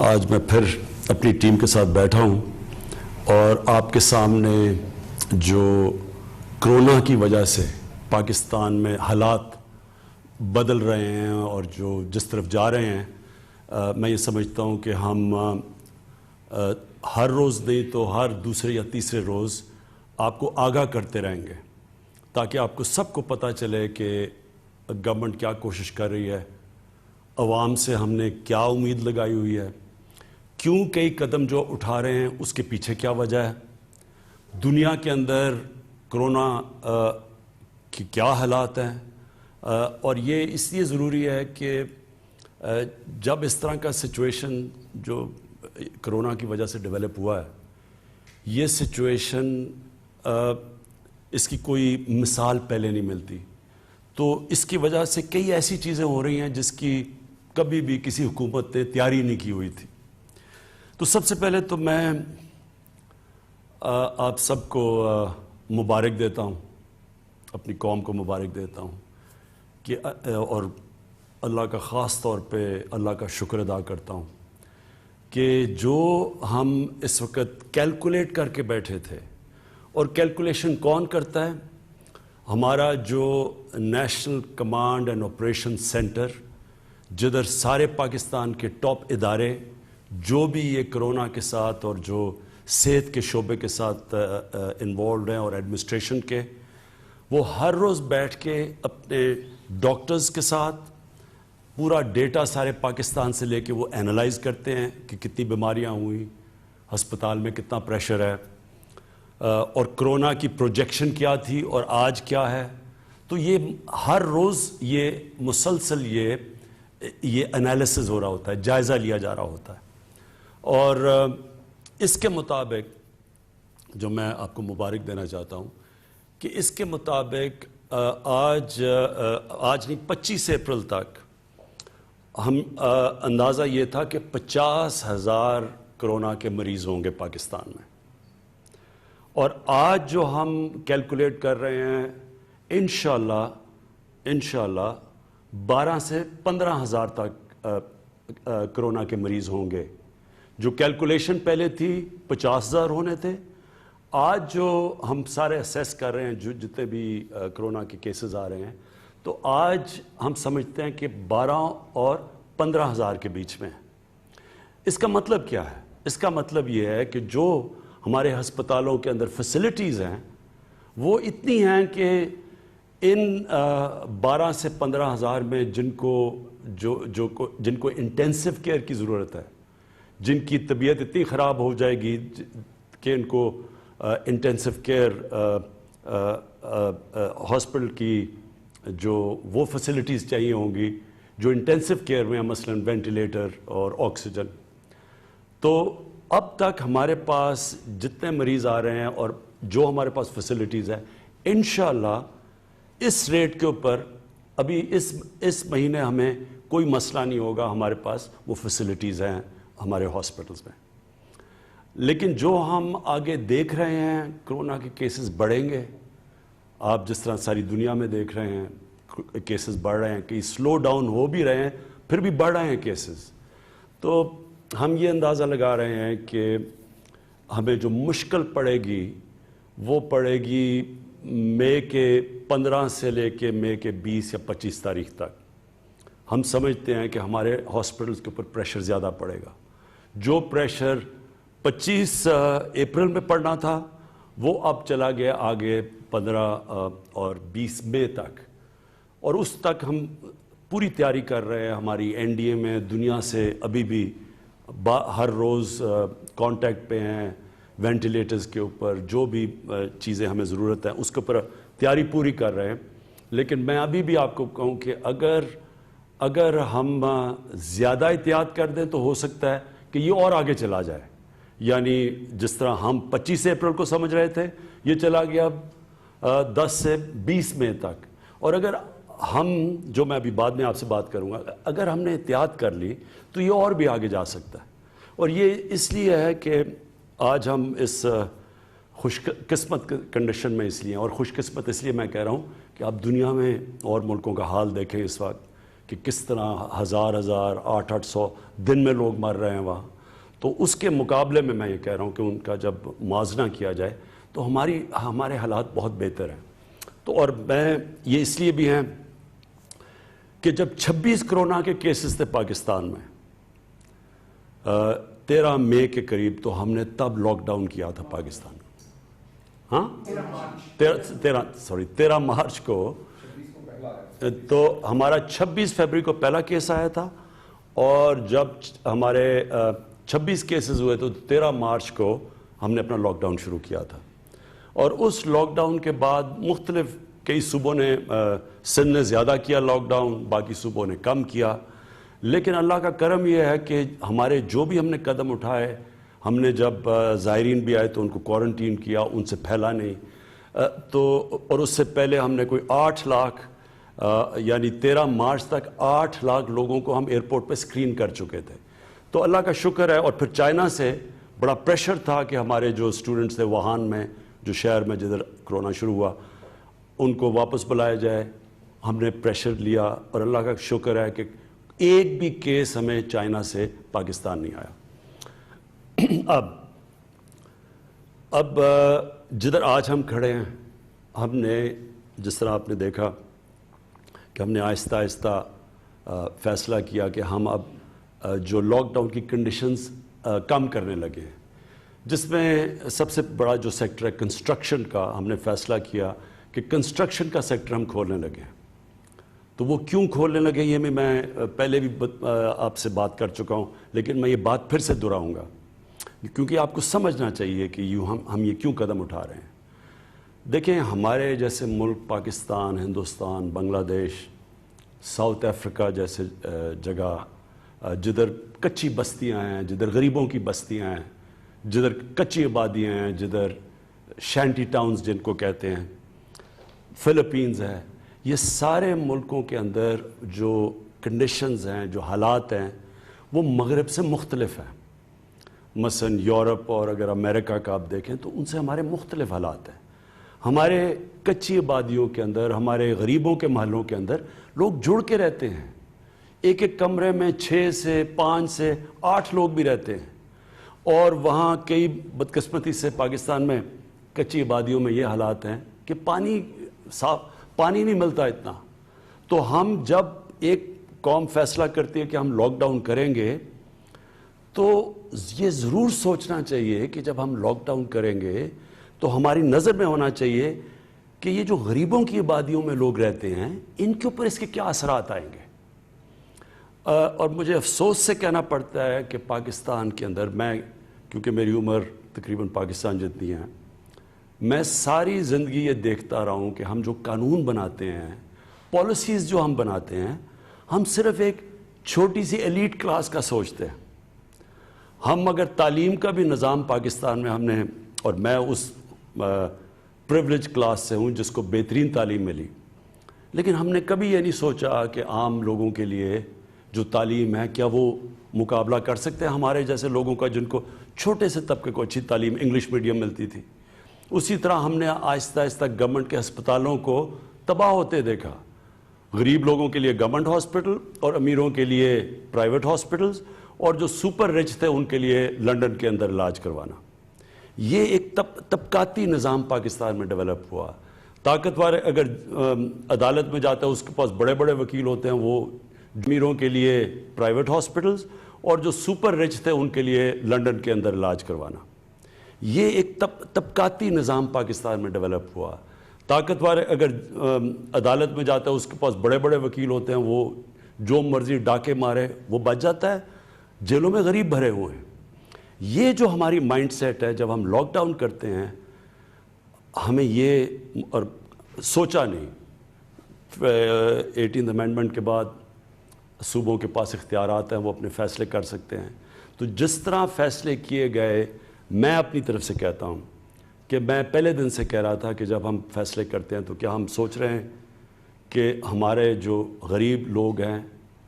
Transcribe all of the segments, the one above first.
آج میں پھر اپنی ٹیم کے ساتھ بیٹھا ہوں اور آپ کے سامنے جو کرونا کی وجہ سے پاکستان میں حالات بدل رہے ہیں اور جو جس طرف جا رہے ہیں، میں یہ سمجھتا ہوں کہ ہم ہر روز نہیں تو ہر دوسرے یا تیسرے روز آپ کو آگاہ کرتے رہیں گے تاکہ آپ کو سب کو پتہ چلے کہ گورنمنٹ کیا کوشش کر رہی ہے، عوام سے ہم نے کیا امید لگائی ہوئی ہے، کیوں کئی قدم جو اٹھا رہے ہیں اس کے پیچھے کیا وجہ ہے، دنیا کے اندر کرونا کی کیا حالات ہیں، اور یہ اس لیے ضروری ہے کہ جب اس طرح کا سچویشن جو کرونا کی وجہ سے ڈیولپ ہوا ہے، یہ سچویشن اس کی کوئی مثال پہلے نہیں ملتی، تو اس کی وجہ سے کئی ایسی چیزیں ہو رہی ہیں جس کی کبھی بھی کسی حکومت نے تیاری نہیں کی ہوئی تھی۔ تو سب سے پہلے تو میں آپ سب کو مبارک دیتا ہوں، اپنی قوم کو مبارک دیتا ہوں کہ اور اللہ کا خاص طور پہ اللہ کا شکر ادا کرتا ہوں کہ جو ہم اس وقت کیلکولیٹ کر کے بیٹھے تھے، اور کیلکولیشن کون کرتا ہے؟ ہمارا جو national command and operation centre, جدھر سارے پاکستان کے ٹاپ ادارے جو بھی یہ کرونا کے ساتھ اور جو صحت کے شعبے کے ساتھ انوالوڈ ہیں اور ایڈمنسٹریشن کے، وہ ہر روز بیٹھ کے اپنے ڈاکٹرز کے ساتھ پورا ڈیٹا سارے پاکستان سے لے کے وہ اینالائز کرتے ہیں کہ کتنی بیماریاں ہوئیں، ہسپتال میں کتنا پریشر ہے، اور کرونا کی پروجیکشن کیا تھی اور آج کیا ہے۔ تو یہ ہر روز یہ مسلسل یہ انالیسز ہو رہا ہوتا ہے، جائزہ لیا جا رہا ہوتا ہے، اور اس کے مطابق جو میں آپ کو مبارک دینا چاہتا ہوں کہ اس کے مطابق آج نہیں 25 اپریل تک ہم اندازہ یہ تھا کہ 50,000 کرونا کے مریض ہوں گے پاکستان میں، اور آج جو ہم کیلکولیٹ کر رہے ہیں انشاءاللہ 12 سے 15,000 تک کرونا کے مریض ہوں گے۔ جو کیلکولیشن پہلے تھی 50,000 ہونے تھے، آج جو ہم سارے اسیس کر رہے ہیں جو جتنے بھی کرونا کے کیسز آ رہے ہیں، تو آج ہم سمجھتے ہیں کہ 12 اور 15,000 کے بیچ میں ہے۔ اس کا مطلب کیا ہے؟ اس کا مطلب یہ ہے کہ جو ہمارے ہسپتالوں کے اندر فیسلٹیز ہیں وہ اتنی ہیں کہ ان 12 سے 15,000 میں جن کو انٹینسو کیئر کی ضرورت ہے، جن کی طبیعت اتنی خراب ہو جائے گی کہ ان کو انٹینسو کیئر ہاسپٹل کی جو وہ فیسلٹیز چاہیے ہوں گی جو انٹینسو کیئر میں مثلا وینٹیلیٹر اور آکسیجن، تو اب تک ہمارے پاس جتنے مریض آ رہے ہیں اور جو ہمارے پاس فیسلٹیز ہیں، انشاءاللہ اس ریٹ کے اوپر ابھی اس مہینے ہمیں کوئی مسئلہ نہیں ہوگا، ہمارے پاس وہ فیسلٹیز ہیں ہمارے ہاسپٹلز میں۔ لیکن جو ہم آگے دیکھ رہے ہیں کرونا کے کیسز بڑھیں گے، آپ جس طرح ساری دنیا میں دیکھ رہے ہیں کیسز بڑھ رہے ہیں، کہ سلو ڈاؤن ہو بھی رہے ہیں پھر بھی بڑھ رہے ہیں کیسز، تو ہم یہ اندازہ لگا رہے ہیں کہ ہمیں جو مشکل پڑے گی وہ پڑے گی مئی کے 15 سے لے کے مئی کے 20 یا 25 تاریخ تک۔ ہم سمجھتے ہیں کہ ہمارے ہاسپٹلز کے اوپر پریشر زیادہ پڑے گا۔ جو پریشر 25 اپریل میں پڑنا تھا وہ اب چلا گیا آگے 15 اور 20 مئی تک، اور اس تک ہم پوری تیاری کر رہے ہیں۔ ہماری این ڈی اے میں دنیا سے ابھی بھی ہر روز کانٹیکٹ پہ ہیں، وینٹیلیٹرز کے اوپر جو بھی چیزیں ہمیں ضرورت ہے اس کے اوپر تیاری پوری کر رہے ہیں۔ لیکن میں ابھی بھی آپ کو کہوں کہ اگر ہم زیادہ احتیاط کر دیں تو ہو سکتا ہے کہ یہ اور آگے چلا جائے، یعنی جس طرح ہم 25 اپریل کو سمجھ رہے تھے یہ چلا گیا 10 سے 20 مئی تک، اور اگر ہم جو میں ابھی بعد میں آپ سے بات کروں گا، اگر ہم نے احتیاط کر لی تو یہ اور بھی آگے جا سکتا ہے۔ اور یہ اس لیے ہے کہ آج ہم اس خوش قسمت کنڈیشن میں اس لیے، اور خوش قسمت اس لیے میں کہہ رہا ہوں کہ آپ دنیا میں اور ملکوں کا حال دیکھیں اس وقت کہ کس طرح 1000 800 دن میں لوگ مر رہے ہیں وہاں، تو اس کے مقابلے میں یہ کہہ رہا ہوں کہ ان کا جب موازنہ کیا جائے تو ہمارے حالات بہت بہتر ہیں. تو اور میں یہ اس لیے بھی ہیں کہ جب 26 کرونا کے کیسز تھے پاکستان میں 13 مئی کے قریب, تو ہم نے تب لاک ڈاؤن کیا تھا پاکستان. ہاں 13 مارچ کو, تو ہمارا 26 فروری کو پہلا کیس آیا تھا, اور جب ہمارے 26 کیسز ہوئے تو 13 مارچ کو ہم نے اپنا لاک ڈاؤن شروع کیا تھا. اور اس لاک ڈاؤن کے بعد مختلف کئی صوبوں نے, سندھ نے زیادہ کیا لاک ڈاؤن, باقی صوبوں نے کم کیا. لیکن اللہ کا کرم یہ ہے کہ ہمارے جو بھی ہم نے قدم اٹھائے, ہم نے جب زائرین بھی آئے تو ان کو کوارنٹین کیا, ان سے پھیلا نہیں. تو اور اس سے پہلے ہم نے کوئی 8 لاکھ یعنی 13 مارچ تک 8 لاکھ لوگوں کو ہم ایئرپورٹ پہ اسکرین کر چکے تھے. تو اللہ کا شکر ہے. اور پھر چائنا سے بڑا پریشر تھا کہ ہمارے جو اسٹوڈنٹس تھے ووہان میں, جو شہر میں جدھر کرونا شروع ہوا, ان کو واپس بلایا جائے. ہم نے پریشر لیا اور اللہ کا شکر ہے کہ ایک بھی کیس ہمیں چائنا سے پاکستان نہیں آیا. اب جدھر آج ہم کھڑے ہیں, ہم نے جس طرح آپ نے دیکھا کہ ہم نے آہستہ آہستہ فیصلہ کیا کہ ہم اب جو لاک ڈاؤن کی کنڈیشنز کم کرنے لگے ہیں, جس میں سب سے بڑا جو سیکٹر ہے کنسٹرکشن کا, ہم نے فیصلہ کیا کہ کنسٹرکشن کا سیکٹر ہم کھولنے لگے ہیں. تو وہ کیوں کھولنے لگے یہ میں پہلے بھی آپ سے بات کر چکا ہوں, لیکن میں یہ بات پھر سے دہراؤں گا کیونکہ آپ کو سمجھنا چاہیے کہ ہم یہ کیوں قدم اٹھا رہے ہیں. دیکھیں, ہمارے جیسے ملک پاکستان, ہندوستان, بنگلہ دیش, ساؤتھ افریقہ جیسے جگہ جدھر کچی بستیاں ہیں, جدھر غریبوں کی بستیاں ہیں, جدھر کچی آبادیاں ہیں, جدھر شینٹی ٹاؤنز جن کو کہتے ہیں, فلپینز ہے, یہ سارے ملکوں کے اندر جو کنڈیشنز ہیں, جو حالات ہیں, وہ مغرب سے مختلف ہیں. مثلا یورپ اور اگر امریکہ کا آپ دیکھیں تو ان سے ہمارے مختلف حالات ہیں. ہمارے کچی آبادیوں کے اندر, ہمارے غریبوں کے محلوں کے اندر لوگ جڑ کے رہتے ہیں. ایک ایک کمرے میں 6 سے 5 سے 8 لوگ بھی رہتے ہیں. اور وہاں کئی بدقسمتی سے پاکستان میں کچی آبادیوں میں یہ حالات ہیں کہ پانی نہیں ملتا اتنا. تو ہم جب ایک قوم فیصلہ کرتی ہے کہ ہم لاک ڈاؤن کریں گے, تو یہ ضرور سوچنا چاہیے کہ جب ہم لاک ڈاؤن کریں گے تو ہماری نظر میں ہونا چاہیے کہ یہ جو غریبوں کی آبادیوں میں لوگ رہتے ہیں, ان کے اوپر اس کے کیا اثرات آئیں گے. اور مجھے افسوس سے کہنا پڑتا ہے کہ پاکستان کے اندر, میں کیونکہ میری عمر تقریباً پاکستان جتنی ہے, میں ساری زندگی یہ دیکھتا رہا ہوں کہ ہم جو قانون بناتے ہیں, پالیسیز جو ہم بناتے ہیں, ہم صرف ایک چھوٹی سی ایلیٹ کلاس کا سوچتے ہیں. ہم اگر تعلیم کا بھی نظام پاکستان میں ہم نے, اور میں اس پریولیج کلاس سے ہوں جس کو بہترین تعلیم ملی, لیکن ہم نے کبھی یہ نہیں سوچا کہ عام لوگوں کے لیے جو تعلیم ہے کیا وہ مقابلہ کر سکتے ہیں ہمارے جیسے لوگوں کا جن کو چھوٹے سے طبقے کو اچھی تعلیم انگلش میڈیم ملتی تھی. اسی طرح ہم نے آہستہ آہستہ گورنمنٹ کے ہسپتالوں کو تباہ ہوتے دیکھا. غریب لوگوں کے لیے گورنمنٹ ہاسپٹل اور امیروں کے لیے پرائیویٹ ہاسپٹلز, اور جو سپر رچ تھے ان کے لیے لنڈن کے اندر علاج کروانا. یہ ایک طبقاتی نظام پاکستان میں ڈیولپ ہوا. طاقتور اگر عدالت میں جاتا ہے اس کے پاس بڑے بڑے وکیل ہوتے ہیں, وہ امیروں کے لیے پرائیویٹ ہاسپٹلز اور جو سپر رچ تھے ان کے لیے لنڈن کے اندر علاج کروانا. یہ ایک طبقاتی نظام پاکستان میں ڈیولپ ہوا. طاقتور اگر عدالت میں جاتا ہے اس کے پاس بڑے بڑے وکیل ہوتے ہیں, وہ جو مرضی ڈاکے مارے وہ بچ جاتا ہے. جیلوں میں غریب بھرے ہوئے ہیں. یہ جو ہماری مائنڈ سیٹ ہے, جب ہم لاک ڈاؤن کرتے ہیں ہمیں یہ اور سوچا نہیں. 18 امینڈمنٹ کے بعد صوبوں کے پاس اختیارات ہیں, وہ اپنے فیصلے کر سکتے ہیں. تو جس طرح فیصلے کیے گئے, میں اپنی طرف سے کہتا ہوں کہ میں پہلے دن سے کہہ رہا تھا کہ جب ہم فیصلے کرتے ہیں تو کیا ہم سوچ رہے ہیں کہ ہمارے جو غریب لوگ ہیں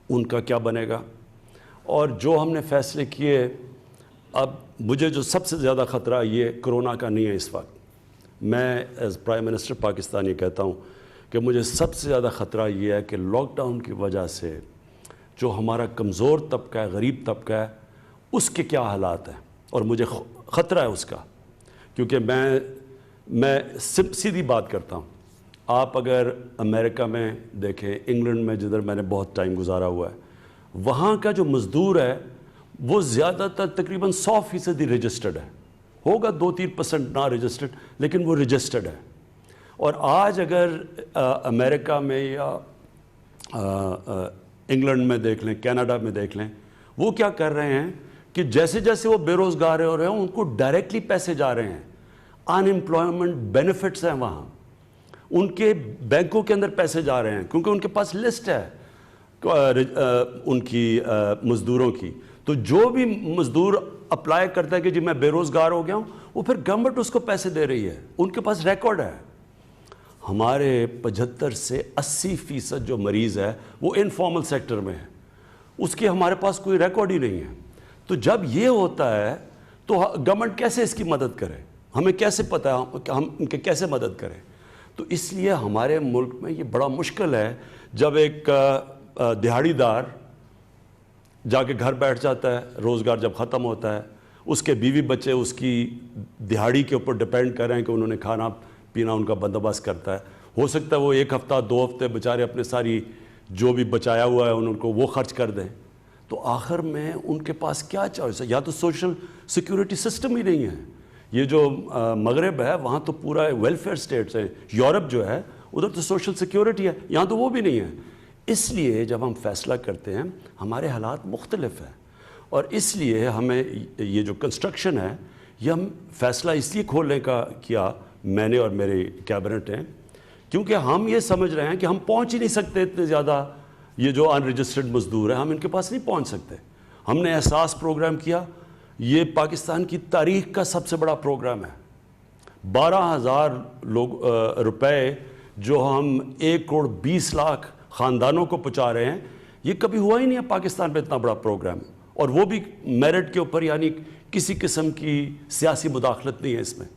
ان کا کیا بنے گا. اور جو ہم نے فیصلے کیے, اب مجھے جو سب سے زیادہ خطرہ یہ کرونا کا نہیں ہے اس وقت. میں ایز پرائم منسٹر پاکستان یہ کہتا ہوں کہ مجھے سب سے زیادہ خطرہ یہ ہے کہ لاک ڈاؤن کی وجہ سے جو ہمارا کمزور طبقہ ہے, غریب طبقہ ہے, اس کے کیا حالات ہیں، اور مجھے خطرہ ہے اس کا، کیونکہ میں سیدھی بات کرتا ہوں. آپ اگر امریکہ میں دیکھیں، انگلینڈ میں جدھر میں نے بہت ٹائم گزارا ہوا ہے، وہاں کا جو مزدور ہے وہ زیادہ تر تقریباً 100% رجسٹرڈ ہے. ہوگا 2-3% نا رجسٹرڈ، لیکن وہ رجسٹرڈ ہے. اور آج اگر امریکہ میں یا انگلینڈ میں دیکھ لیں، کینیڈا میں دیکھ لیں، وہ کیا کر رہے ہیں کہ جیسے جیسے وہ بے روزگار ہو رہے ہیں ان کو ڈائریکٹلی پیسے جا رہے ہیں. ان امپلائمنٹ بینیفٹس ہیں وہاں، ان کے بینکوں کے اندر پیسے جا رہے ہیں، کیونکہ ان کے پاس لسٹ ہے ان کی مزدوروں کی. تو جو بھی مزدور اپلائی کرتا ہے کہ جی میں بے روزگار ہو گیا ہوں، وہ پھر گورنمنٹ اس کو پیسے دے رہی ہے، ان کے پاس ریکارڈ ہے. ہمارے 75 سے 80% جو مریض ہے وہ انفارمل سیکٹر میں ہے، اس کی ہمارے پاس کوئی ریکارڈ ہی نہیں ہے. تو جب یہ ہوتا ہے تو گورنمنٹ کیسے اس کی مدد کرے؟ ہمیں کیسے پتہ ہے کہ ہم ان کے کیسے مدد کریں؟ تو اس لیے ہمارے ملک میں یہ بڑا مشکل ہے جب ایک دہاڑی دار جا کے گھر بیٹھ جاتا ہے، روزگار جب ختم ہوتا ہے، اس کے بیوی بچے اس کی دہاڑی کے اوپر ڈپینڈ کر رہے ہیں کہ انہوں نے کھانا پینا ان کا بندوبست کرتا ہے. ہو سکتا ہے وہ 1 ہفتہ 2 ہفتے بیچارے اپنے ساری جو بھی بچایا ہوا ہے ان کو وہ خرچ کر دیں. تو آخر میں ان کے پاس کیا چوائس ہے؟ یا تو سوشل سیکیورٹی سسٹم ہی نہیں ہے. یہ جو مغرب ہے وہاں تو پورا ویلفیئر سٹیٹس ہے، یورپ جو ہے ادھر تو سوشل سیکیورٹی ہے، یہاں تو وہ بھی نہیں ہے. اس لیے جب ہم فیصلہ کرتے ہیں ہمارے حالات مختلف ہیں، اور اس لیے ہمیں یہ جو کنسٹرکشن ہے یہ ہم فیصلہ اس لیے کھولنے کا کیا میں نے اور میرے کیبنٹ ہیں، کیونکہ ہم یہ سمجھ رہے ہیں کہ ہم پہنچ ہی نہیں سکتے اتنے زیادہ یہ جو ان رجسٹرڈ مزدور ہیں، ہم ان کے پاس نہیں پہنچ سکتے. ہم نے احساس پروگرام کیا، یہ پاکستان کی تاریخ کا سب سے بڑا پروگرام ہے. 12,000 روپے جو ہم 1,20,00,000 خاندانوں کو پہنچا رہے ہیں، یہ کبھی ہوا ہی نہیں ہے پاکستان میں اتنا بڑا پروگرام، اور وہ بھی میرٹ کے اوپر، یعنی کسی قسم کی سیاسی مداخلت نہیں ہے اس میں.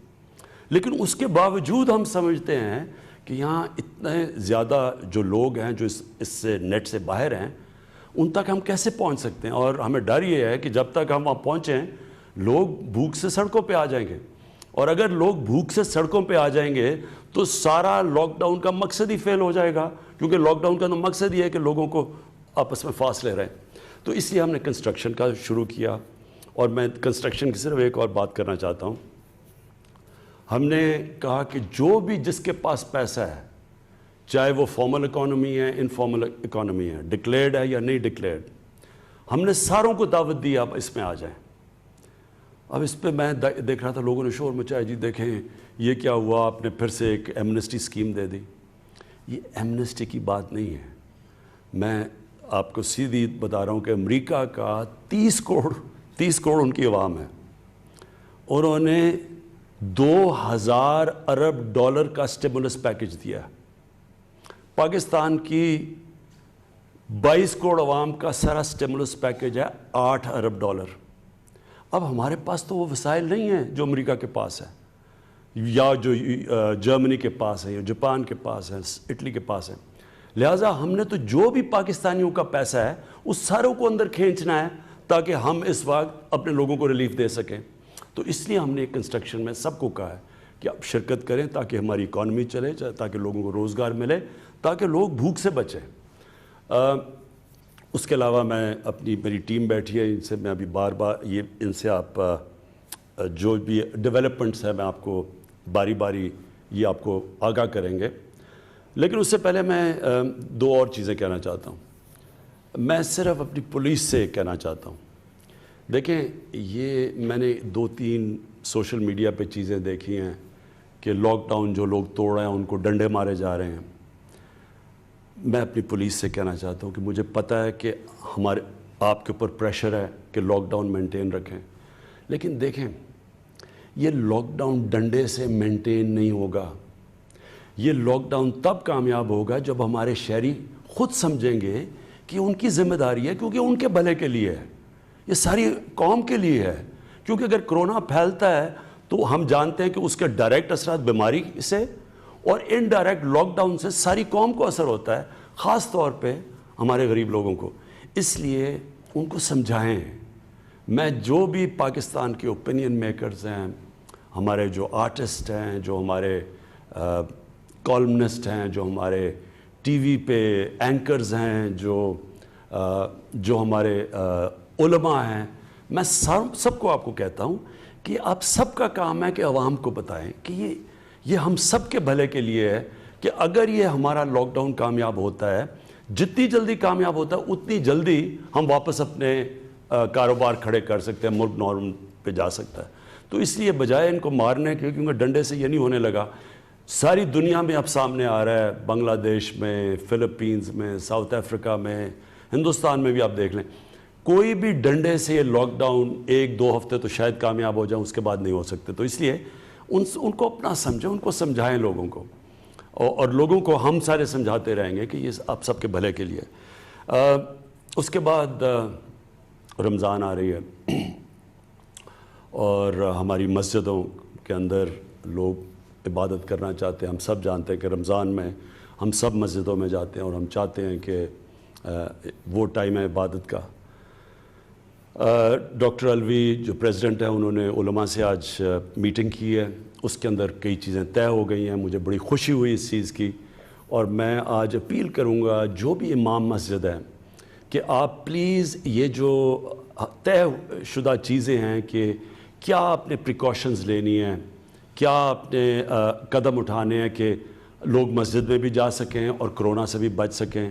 لیکن اس کے باوجود ہم سمجھتے ہیں کہ یہاں اتنے زیادہ جو لوگ ہیں جو اس سے نیٹ سے باہر ہیں، ان تک ہم کیسے پہنچ سکتے ہیں؟ اور ہمیں ڈر یہ ہے کہ جب تک ہم وہاں پہنچیں لوگ بھوک سے سڑکوں پہ آ جائیں گے، اور اگر لوگ بھوک سے سڑکوں پہ آ جائیں گے تو سارا لاک ڈاؤن کا مقصد ہی فیل ہو جائے گا، کیونکہ لاک ڈاؤن کا تو مقصد یہ ہے کہ لوگوں کو آپس میں فاصلے رہیں. تو اس لیے ہم نے کنسٹرکشن کا شروع کیا. اور میں کنسٹرکشن کی صرف ایک اور بات کرنا چاہتا ہوں. ہم نے کہا کہ جو بھی جس کے پاس پیسہ ہے، چاہے وہ فارمل اکانومی ہے انفارمل اکانومی ہے، ڈکلیئرڈ ہے یا نہیں ڈکلیئرڈ، ہم نے ساروں کو دعوت دی آپ اس میں آ جائیں. اب اس پہ میں دیکھ رہا تھا لوگوں نے شور مچایا، جی دیکھیں یہ کیا ہوا، آپ نے پھر سے ایک ایمنسٹی اسکیم دے دی. یہ ایمنسٹی کی بات نہیں ہے. میں آپ کو سیدھی بتا رہا ہوں کہ امریکہ کا 30 کروڑ ان کی عوام ہے، اور انہوں نے 2,000 ارب ڈالر کا اسٹیمولس پیکج دیا. پاکستان کی 22 کروڑ عوام کا سارا اسٹیمولس پیکج ہے 8 ارب ڈالر. اب ہمارے پاس تو وہ وسائل نہیں ہیں جو امریکہ کے پاس ہے، یا جو جرمنی کے پاس ہے، یا جاپان کے پاس ہے، اٹلی کے پاس ہے. لہٰذا ہم نے تو جو بھی پاکستانیوں کا پیسہ ہے اس ساروں کو اندر کھینچنا ہے تاکہ ہم اس وقت اپنے لوگوں کو ریلیف دے سکیں. تو اس لیے ہم نے کنسٹرکشن میں سب کو کہا ہے کہ آپ شرکت کریں تاکہ ہماری اکانومی چلے، تاکہ لوگوں کو روزگار ملے، تاکہ لوگ بھوک سے بچیں. اس کے علاوہ میری ٹیم بیٹھی ہے، ان سے میں ابھی بار یہ ان سے آپ جو بھی ڈیولپمنٹس ہیں میں آپ کو باری باری یہ آپ کو آگاہ کریں گے. لیکن اس سے پہلے میں 2 اور چیزیں کہنا چاہتا ہوں. میں صرف اپنی پولیس سے کہنا چاہتا ہوں. دیکھیں یہ میں نے 2-3 سوشل میڈیا پہ چیزیں دیکھی ہیں کہ لاک ڈاؤن جو لوگ توڑ رہے ہیں ان کو ڈنڈے مارے جا رہے ہیں. میں اپنی پولیس سے کہنا چاہتا ہوں کہ مجھے پتہ ہے کہ آپ کے اوپر پریشر ہے کہ لاک ڈاؤن مینٹین رکھیں، لیکن دیکھیں یہ لاک ڈاؤن ڈنڈے سے مینٹین نہیں ہوگا. یہ لاک ڈاؤن تب کامیاب ہوگا جب ہمارے شہری خود سمجھیں گے کہ ان کی ذمہ داری ہے، کیونکہ ان کے بھلے کے لیے ہے، یہ ساری قوم کے لیے ہے. کیونکہ اگر کرونا پھیلتا ہے تو ہم جانتے ہیں کہ اس کے ڈائریکٹ اثرات بیماری سے اور انڈائریکٹ لاک ڈاؤن سے ساری قوم کو اثر ہوتا ہے، خاص طور پہ ہمارے غریب لوگوں کو. اس لیے ان کو سمجھائیں. میں جو بھی پاکستان کے اوپینین میکرز ہیں، ہمارے جو آرٹسٹ ہیں، جو ہمارے کالمنسٹ ہیں، جو ہمارے ٹی وی پہ اینکرز ہیں، جو ہمارے علماء ہیں، میں سب کو آپ کو کہتا ہوں کہ آپ سب کا کام ہے کہ عوام کو بتائیں کہ یہ ہم سب کے بھلے کے لیے ہے کہ اگر یہ ہمارا لاک ڈاؤن کامیاب ہوتا ہے، جتنی جلدی کامیاب ہوتا ہے اتنی جلدی ہم واپس اپنے کاروبار کھڑے کر سکتے ہیں، ملک نارم پہ جا سکتا ہے۔ تو اس لیے بجائے ان کو مارنے کے، کیونکہ ڈنڈے سے یہ نہیں ہونے لگا، ساری دنیا میں اب سامنے آ رہا ہے، بنگلہ دیش میں، فلپینز میں، ساؤتھ افریقہ میں، ہندوستان میں بھی آپ دیکھ لیں، کوئی بھی ڈنڈے سے یہ لاک ڈاؤن 1-2 ہفتے تو شاید کامیاب ہو جائیں، اس کے بعد نہیں ہو سکتے۔ تو اس لیے ان کو اپنا سمجھیں، ان کو سمجھائیں لوگوں کو، اور لوگوں کو ہم سارے سمجھاتے رہیں گے کہ یہ آپ سب کے بھلے کے لیے۔ اس کے بعد رمضان آ رہی ہے، اور ہماری مسجدوں کے اندر لوگ عبادت کرنا چاہتے ہیں۔ ہم سب جانتے ہیں کہ رمضان میں ہم سب مسجدوں میں جاتے ہیں، اور ہم چاہتے ہیں کہ وہ ٹائم ہے عبادت کا۔ ڈاکٹر الوی جو پریزیڈنٹ ہیں، انہوں نے علماء سے آج میٹنگ کی ہے، اس کے اندر کئی چیزیں طے ہو گئی ہیں، مجھے بڑی خوشی ہوئی اس چیز کی، اور میں آج اپیل کروں گا جو بھی امام مسجد ہیں کہ آپ پلیز یہ جو طے شدہ چیزیں ہیں کہ کیا آپ نے پریکاشنز لینی ہیں، کیا آپ نے قدم اٹھانے ہیں کہ لوگ مسجد میں بھی جا سکیں اور کرونا سے بھی بچ سکیں،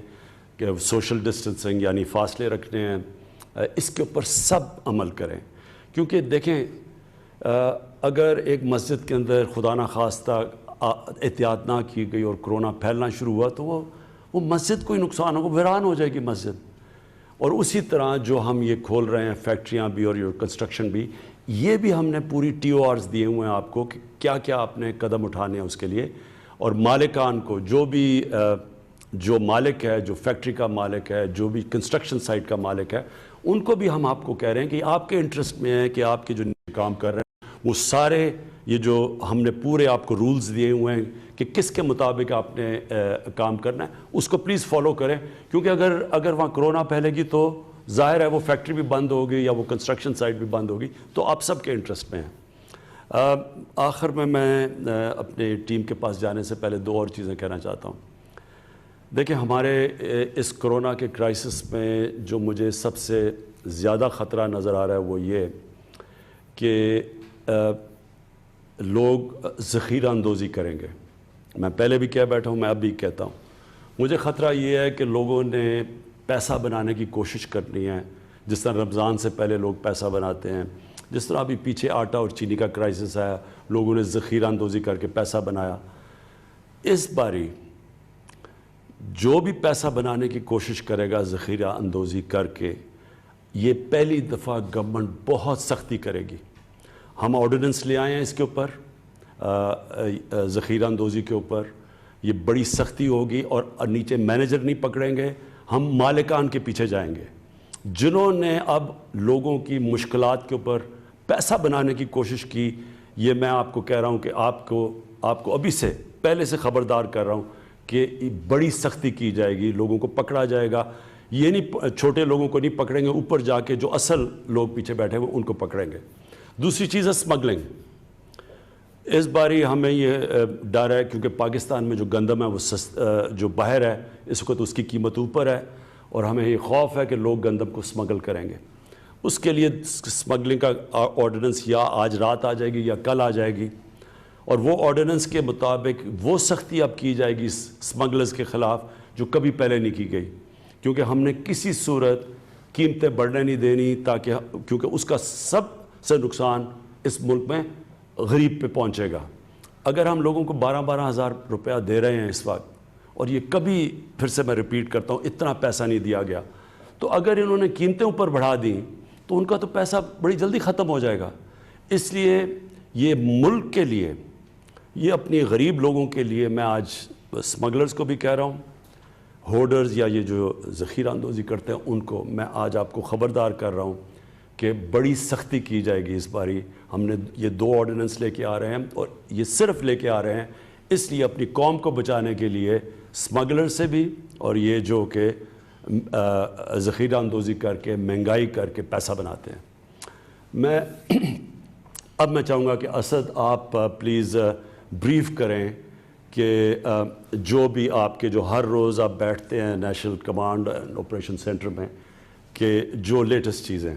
کہ سوشل ڈسٹنسنگ یعنی فاصلے رکھنے ہیں، اس کے اوپر سب عمل کریں۔ کیونکہ دیکھیں، اگر ایک مسجد کے اندر خدا نخواستہ احتیاط نہ کی گئی اور کرونا پھیلنا شروع ہوا تو وہ مسجد کو ہی نقصان ہوگا، ویران ہو جائے گی مسجد۔ اور اسی طرح جو ہم یہ کھول رہے ہیں فیکٹریاں بھی اور یہ کنسٹرکشن بھی، یہ بھی ہم نے پوری TORs دیے ہوئے ہیں آپ کو کہ کیا کیا آپ نے قدم اٹھانے ہیں اس کے لیے، اور مالکان کو، جو مالک ہے، جو فیکٹری کا مالک ہے، جو بھی کنسٹرکشن سائٹ کا مالک ہے، ان کو بھی ہم آپ کو کہہ رہے ہیں کہ آپ کے انٹرسٹ میں ہے کہ آپ کے جو کام کر رہے ہیں وہ سارے یہ جو ہم نے پورے آپ کو رولز دیے ہوئے ہیں کہ کس کے مطابق آپ نے کام کرنا ہے، اس کو پلیز فالو کریں۔ کیونکہ اگر وہاں کرونا پھیلے گی تو ظاہر ہے وہ فیکٹری بھی بند ہوگی یا وہ کنسٹرکشن سائٹ بھی بند ہوگی، تو آپ سب کے انٹرسٹ میں ہیں۔ آخر میں اپنے ٹیم کے پاس جانے سے پہلے 2 اور چیزیں کہنا چاہتا ہوں۔ دیکھیں، ہمارے اس کرونا کے کرائسس میں جو مجھے سب سے زیادہ خطرہ نظر آ رہا ہے وہ یہ کہ لوگ ذخیرہ اندوزی کریں گے۔ میں پہلے بھی کہہ بیٹھا ہوں، میں اب بھی کہتا ہوں، مجھے خطرہ یہ ہے کہ لوگوں نے پیسہ بنانے کی کوشش کرنی ہے، جس طرح رمضان سے پہلے لوگ پیسہ بناتے ہیں، جس طرح ابھی پیچھے آٹا اور چینی کا کرائسس آیا، لوگوں نے ذخیرہ اندوزی کر کے پیسہ بنایا۔ اس باری جو بھی پیسہ بنانے کی کوشش کرے گا ذخیرہ اندوزی کر کے، یہ پہلی دفعہ گورنمنٹ بہت سختی کرے گی۔ ہم آرڈیننس لے آئے ہیں اس کے اوپر، ذخیرہ اندوزی کے اوپر، یہ بڑی سختی ہوگی، اور نیچے مینیجر نہیں پکڑیں گے، ہم مالکان کے پیچھے جائیں گے جنہوں نے اب لوگوں کی مشکلات کے اوپر پیسہ بنانے کی کوشش کی۔ یہ میں آپ کو کہہ رہا ہوں کہ آپ کو ابھی سے پہلے سے خبردار کر رہا ہوں کہ بڑی سختی کی جائے گی، لوگوں کو پکڑا جائے گا۔ یہ نہیں، چھوٹے لوگوں کو نہیں پکڑیں گے، اوپر جا کے جو اصل لوگ پیچھے بیٹھے ہوئے ان کو پکڑیں گے۔ دوسری چیز ہے اسمگلنگ۔ اس باری ہمیں یہ ڈر ہے کیونکہ پاکستان میں جو گندم ہے وہ جو باہر ہے اس وقت اس کی قیمت اوپر ہے، اور ہمیں یہ خوف ہے کہ لوگ گندم کو اسمگل کریں گے۔ اس کے لیے اسمگلنگ کا آرڈیننس یا آج رات آ جائے گی یا کل آ جائے گی، اور وہ آرڈیننس کے مطابق وہ سختی اب کی جائے گی اسمگلرز کے خلاف جو کبھی پہلے نہیں کی گئی، کیونکہ ہم نے کسی صورت قیمتیں بڑھنے نہیں دینی، کیونکہ اس کا سب سے نقصان اس ملک میں غریب پہ پہنچے گا۔ اگر ہم لوگوں کو 12 ہزار روپیہ دے رہے ہیں اس وقت، اور یہ کبھی، پھر سے میں ریپیٹ کرتا ہوں، اتنا پیسہ نہیں دیا گیا، تو اگر انہوں نے قیمتیں اوپر بڑھا دیں تو ان کا تو پیسہ بڑی جلدی ختم ہو جائے گا۔ اس لیے یہ ملک کے لیے، یہ اپنی غریب لوگوں کے لیے، میں آج اسمگلرز کو بھی کہہ رہا ہوں، ہولڈرز یا یہ جو ذخیرہ اندوزی کرتے ہیں ان کو میں آج آپ کو خبردار کر رہا ہوں کہ بڑی سختی کی جائے گی اس باری۔ ہم نے یہ 2 آرڈیننس لے کے آ رہے ہیں، اور یہ صرف لے کے آ رہے ہیں اس لیے اپنی قوم کو بچانے کے لیے، اسمگلر سے بھی، اور یہ جو کہ ذخیرہ اندوزی کر کے، مہنگائی کر کے پیسہ بناتے ہیں۔ میں اب میں چاہوں گا کہ اسد آپ پلیز بریف کریں کہ جو بھی آپ کے جو ہر روز آپ بیٹھتے ہیں national command and operation centre میں کہ جو لیٹسٹ چیزیں